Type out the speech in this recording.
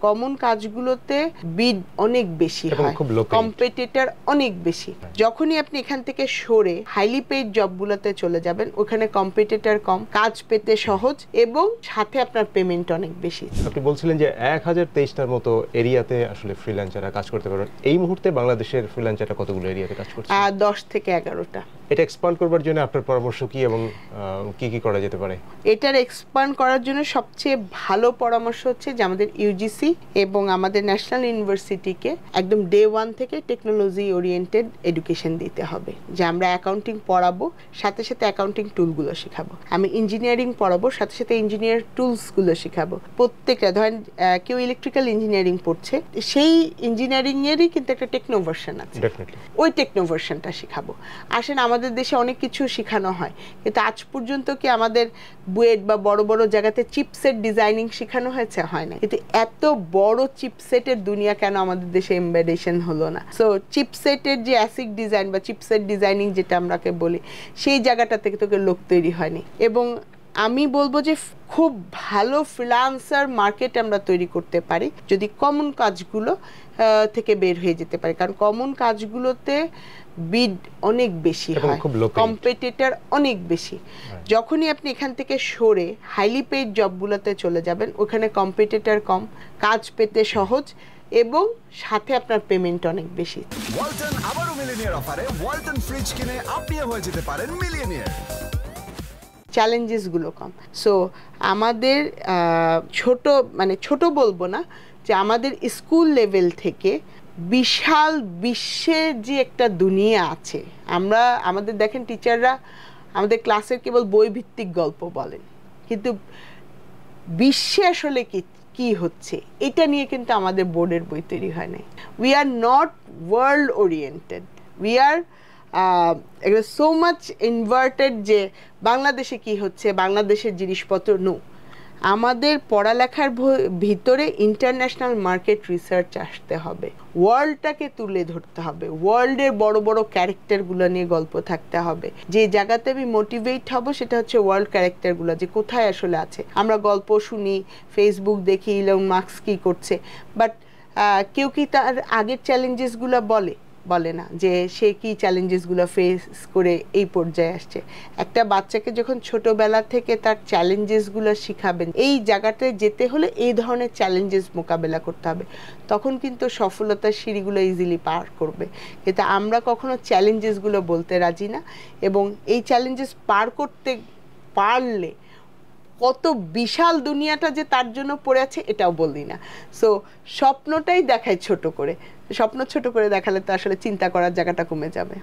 Common কাজগুলোতে বিড অনেক বেশি হয়, কম্পিটিটর অনেক বেশি। যখনই আপনি এখান থেকে সরে হাইলি পেইড জবগুলোতে চলে যাবেন, ওখানে কম্পিটিটর কম, কাজ পেতে সহজ এবং সাথে আপনার পেমেন্ট অনেক বেশি। আপনি বলছিলেন যে 1023টার মতো এরিয়াতে আসলে ফ্রিল্যান্সাররা কাজ করতে পারবেন। এই মুহূর্তে বাংলাদেশের ফ্রিল্যান্সাররা কতগুলো এরিয়াতে কাজ করছে? 10 থেকে 11টা। এটা এক্সপ্যান্ড করবার জন্য আপনার পরামর্শ কি এবং কি কি করা যেতে পারে? এটার এক্সপ্যান্ড করার জন্য সবচেয়ে ভালো পরামর্শ হচ্ছে যে আমাদের ইউজিসি এবং আমাদের ন্যাশনাল ইউনিভার্সিটিকে একদম ডে 1 থেকে টেকনোলজি ওরিয়েন্টেড এডুকেশন দিতে হবে। যে আমরা অ্যাকাউন্টিং পড়াবো, সাথে সাথে অ্যাকাউন্টিং টুলগুলো শেখাবো। আমি ইঞ্জিনিয়ারিং পড়াবো, সাথে সাথে ইঞ্জিনিয়ার টুলসগুলো শেখাবো। প্রত্যেকটা ধরেন কেউ ইলেকট্রিক্যাল ইঞ্জিনিয়ারিং পড়ছে, সেই ইঞ্জিনিয়ারিংয়েরই কিন্তু একটা টেকনো ভার্সন আছে, ওই টেকনো ভার্সনটা শেখাবো। আসেন, আমাদের দেশে অনেক কিছু শেখানো হয়, কিন্তু আজ পর্যন্ত কি আমাদের বুয়েট বা বড় বড় জায়গাতে চিপসেট ডিজাইনিং শেখানো হয়েছে? হয় না। কিন্তু এত বড় চিপসেটের দুনিয়া কেন আমাদের দেশে এমবেডেশন হলো না? সো চিপসেটের যে অ্যাসিক ডিজাইন বা চিপসেট ডিজাইনিং যেটা আমরাকে বলি, সেই জায়গাটা থেকে তোকে লোক তৈরি হয়নি। এবং আমি বলবো যে খুব ভালো ফ্রিল্যান্সার মার্কেট আমরা তৈরি করতে পারি যদি কমন কাজগুলো থেকে বের হয়ে যেতে পারি, কারণ কমন কাজগুলোতে বিড অনেক বেশি হয়, কম্পিটিটর অনেক বেশি। যখনই আপনি এখান থেকে সরে হাইলি পেইড জবগুলোতে চলে যাবেন, ওখানে কম্পিটিটর কম, কাজ পেতে সহজ এবং সাথে আপনার পেমেন্ট অনেক বেশি। ওয়ালটন আবারো মিলিয়নিয়ার অফারে ওয়ালটন ফ্রিজ কিনে আপনিও হয়ে যেতে পারেন মিলিয়নিয়ার। চ্যালেঞ্জেসগুলো কম। সো আমাদের ছোট বলবো না, যে আমাদের স্কুল লেভেল থেকে বিশাল বিশ্বের যে একটা দুনিয়া আছে। আমাদের দেখেন টিচাররা আমাদের ক্লাসের কেবল বই ভিত্তিক গল্প বলেন, কিন্তু বিশ্বে আসলে কি হচ্ছে এটা নিয়ে কিন্তু আমাদের বোর্ডের বই তৈরি হয় নাই। We are not world oriented, we are so much inverted যে বাংলাদেশে কি হচ্ছে, বাংলাদেশের জিনিসপত্র নো। আমাদের পড়ালেখার ভিতরে ইন্টারন্যাশনাল মার্কেট রিসার্চ আসতে হবে, ওয়ার্ল্ডটাকে তুলে ধরতে হবে, ওয়ার্ল্ডের বড় বড় ক্যারেক্টারগুলো নিয়ে গল্প থাকতে হবে। যে জায়গাতে আমি মোটিভেট হব সেটা হচ্ছে ওয়ার্ল্ড ক্যারেক্টারগুলো, যে কোথায় আসলে আছে। আমরা গল্প শুনি, ফেসবুক দেখি ইলন মাস্ক কী করছে, বাট কেউ কি তার আগের চ্যালেঞ্জেসগুলো বলে না, যে সে কি চ্যালেঞ্জেসগুলো ফেস করে এই পর্যায়ে আসছে। একটা বাচ্চাকে যখন ছোটবেলা থেকে তার চ্যালেঞ্জেসগুলো শিখাবেন, এই জায়গাটায় যেতে হলে এই ধরনের চ্যালেঞ্জেস মোকাবেলা করতে হবে, তখন কিন্তু সফলতার সিঁড়িগুলো ইজিলি পার করবে। কিন্তু আমরা কখনো চ্যালেঞ্জেসগুলো বলতে রাজি না, এবং এই চ্যালেঞ্জেস পার করতে পারলে কত বিশাল দুনিয়াটা যে তার জন্য পড়ে আছে এটাও বলি না। সো স্বপ্নটাই দেখায় ছোট করে, স্বপ্ন ছোট করে দেখালে তো আসলে চিন্তা করার জায়গাটা কমে যাবে।